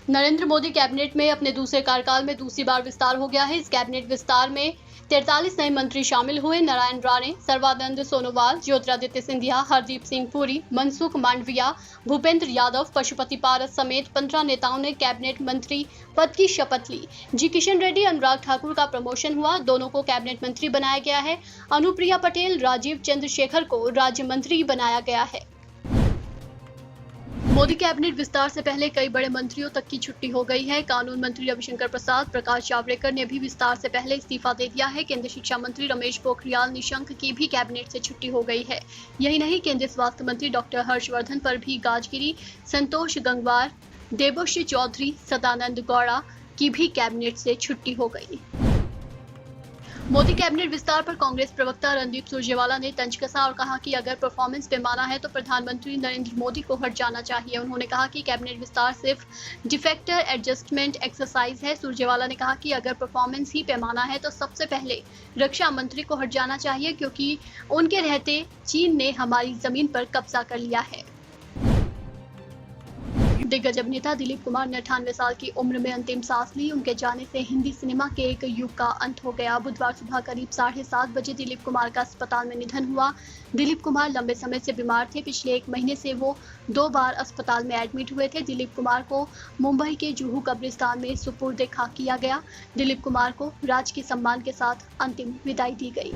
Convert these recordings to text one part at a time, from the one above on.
Narendra Modi cabinet में अपने दूसरे कार्यकाल में दूसरी बार विस्तार हो गया है। इस कैबिनेट विस्तार में 43 नए मंत्री शामिल हुए। नारायण राणे, सर्बानंद सोनोवाल, ज्योतिरादित्य सिंधिया, हरदीप सिंह पुरी, मनसुख मांडविया, भूपेंद्र यादव, पशुपति पारस समेत 15 नेताओं ने कैबिनेट मंत्री पद की शपथ ली। जी किशन रेड्डी, अनुराग ठाकुर का प्रमोशन हुआ, दोनों को कैबिनेट मंत्री बनाया गया है। अनुप्रिया पटेल, राजीव चंद्रशेखर को राज्य मंत्री बनाया गया है। मोदी कैबिनेट विस्तार से पहले कई बड़े मंत्रियों तक की छुट्टी हो गई है। कानून मंत्री रविशंकर प्रसाद, प्रकाश जावड़ेकर ने भी विस्तार से पहले इस्तीफा दे दिया है। केंद्रीय शिक्षा मंत्री रमेश पोखरियाल निशंक की भी कैबिनेट से छुट्टी हो गई है। यही नहीं, केंद्रीय स्वास्थ्य मंत्री डॉक्टर हर्षवर्धन पर भी गाज गिरी। संतोष गंगवार, देबोश्री चौधरी, सदानंद गौड़ा की भी कैबिनेट से छुट्टी हो गई। मोदी कैबिनेट विस्तार पर कांग्रेस प्रवक्ता रणदीप सुरजेवाला ने तंज कसा और कहा कि अगर परफॉर्मेंस पैमाना है तो प्रधानमंत्री नरेंद्र मोदी को हट जाना चाहिए। उन्होंने कहा कि कैबिनेट विस्तार सिर्फ डिफेक्टर एडजस्टमेंट एक्सरसाइज है। सुरजेवाला ने कहा कि अगर परफॉर्मेंस ही पैमाना है तो सबसे पहले रक्षा मंत्री को हट जाना चाहिए, क्योंकि उनके रहते चीन ने हमारी जमीन पर कब्जा कर लिया है। दिग्गज अभिनेता दिलीप कुमार ने 98 साल की उम्र में अंतिम सांस ली। उनके जाने से हिंदी सिनेमा के एक युग का अंत हो गया। बुधवार सुबह करीब 7:30 बजे दिलीप कुमार का अस्पताल में निधन हुआ। दिलीप कुमार लंबे समय से बीमार थे। पिछले 1 महीने से वो 2 बार अस्पताल में एडमिट हुए थे। दिलीप कुमार को मुंबई के जुहू कब्रिस्तान में सुपुर्द खाक किया गया। दिलीप कुमार को राजकीय सम्मान के साथ अंतिम विदाई दी गई।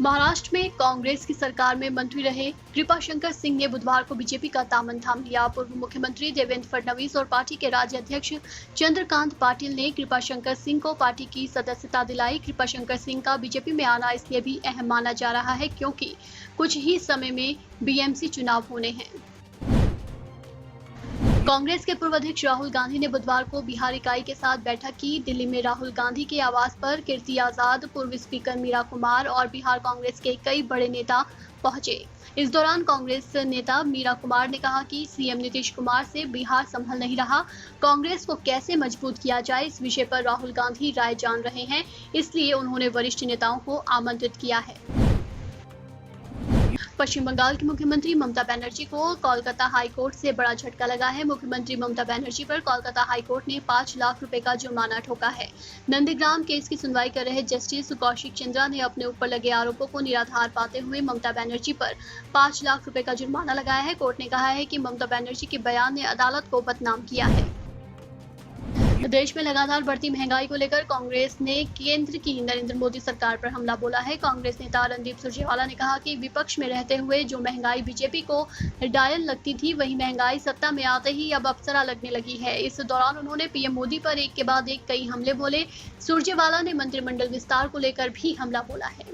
महाराष्ट्र में कांग्रेस की सरकार में मंत्री रहे कृपाशंकर सिंह ने बुधवार को बीजेपी का दामन थाम लिया। पूर्व मुख्यमंत्री देवेंद्र फडणवीस और पार्टी के राज्य अध्यक्ष चंद्रकांत पाटिल ने कृपाशंकर सिंह को पार्टी की सदस्यता दिलाई। कृपाशंकर सिंह का बीजेपी में आना इसलिए भी अहम माना जा रहा है क्योंकि कुछ ही समय में बीएमसी चुनाव होने हैं। कांग्रेस के पूर्व अध्यक्ष राहुल गांधी ने बुधवार को बिहार इकाई के साथ बैठक की। दिल्ली में राहुल गांधी के आवास पर कीर्ति आजाद, पूर्व स्पीकर मीरा कुमार और बिहार कांग्रेस के कई बड़े नेता पहुंचे। इस दौरान कांग्रेस नेता मीरा कुमार ने कहा कि सीएम नीतीश कुमार से बिहार संभल नहीं रहा। कांग्रेस को कैसे मजबूत किया जाए, इस विषय पर राहुल गांधी राय जान रहे हैं, इसलिए उन्होंने वरिष्ठ नेताओं को आमंत्रित किया है। पश्चिम बंगाल की मुख्यमंत्री ममता बनर्जी को कोलकाता हाईकोर्ट से बड़ा झटका लगा है। मुख्यमंत्री ममता बनर्जी पर कोलकाता हाईकोर्ट ने 5 लाख रुपए का जुर्माना ठोका है। नंदीग्राम केस की सुनवाई कर रहे जस्टिस कौशिक चंद्रा ने अपने ऊपर लगे आरोपों को निराधार पाते हुए ममता बनर्जी पर 5 लाख रुपए का जुर्माना लगाया है। कोर्ट ने कहा है कि ममता बनर्जी के बयान ने अदालत को बदनाम किया है। देश में लगातार बढ़ती महंगाई को लेकर कांग्रेस ने केंद्र की नरेंद्र मोदी सरकार पर हमला बोला है। कांग्रेस नेता रणदीप सुरजेवाला ने कहा कि विपक्ष में रहते हुए जो महंगाई बीजेपी को डायल लगती थी, वही महंगाई सत्ता में आते ही अब अप्सरा लगने लगी है। इस दौरान उन्होंने पीएम मोदी पर एक के बाद एक कई हमले बोले। सुरजेवाला ने मंत्रिमंडल विस्तार को लेकर भी हमला बोला है।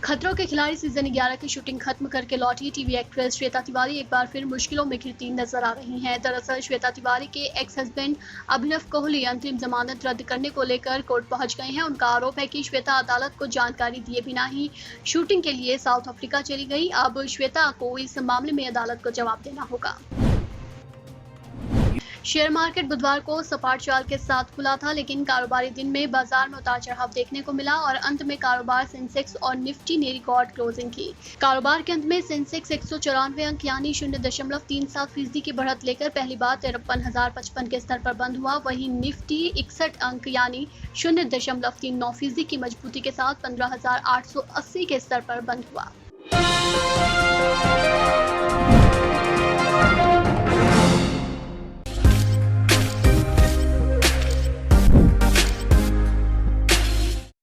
खतरों के खिलाड़ी सीजन 11 की शूटिंग खत्म करके लौटी टीवी एक्ट्रेस श्वेता तिवारी एक बार फिर मुश्किलों में घिरती नजर आ रही हैं। दरअसल श्वेता तिवारी के एक्स हस्बैंड अभिनव कोहली अंतरिम जमानत रद्द करने को लेकर कोर्ट पहुंच गए हैं। उनका आरोप है कि श्वेता अदालत को जानकारी दिए बिना ही शूटिंग के लिए साउथ अफ्रीका चली गई। अब श्वेता को इस मामले में अदालत को जवाब देना होगा। शेयर मार्केट बुधवार को सपाट चाल के साथ खुला था, लेकिन कारोबारी दिन में बाजार में उतार चढ़ाव देखने को मिला और अंत में कारोबार सेंसेक्स और निफ्टी ने रिकॉर्ड क्लोजिंग की। कारोबार के अंत में सेंसेक्स 194 अंक यानी 0.37% की बढ़त लेकर पहली बार 53,055 के स्तर पर बंद हुआ। वहीं निफ्टी 61 अंक यानी 0.39% की मजबूती के साथ 15,880 के स्तर पर बंद हुआ।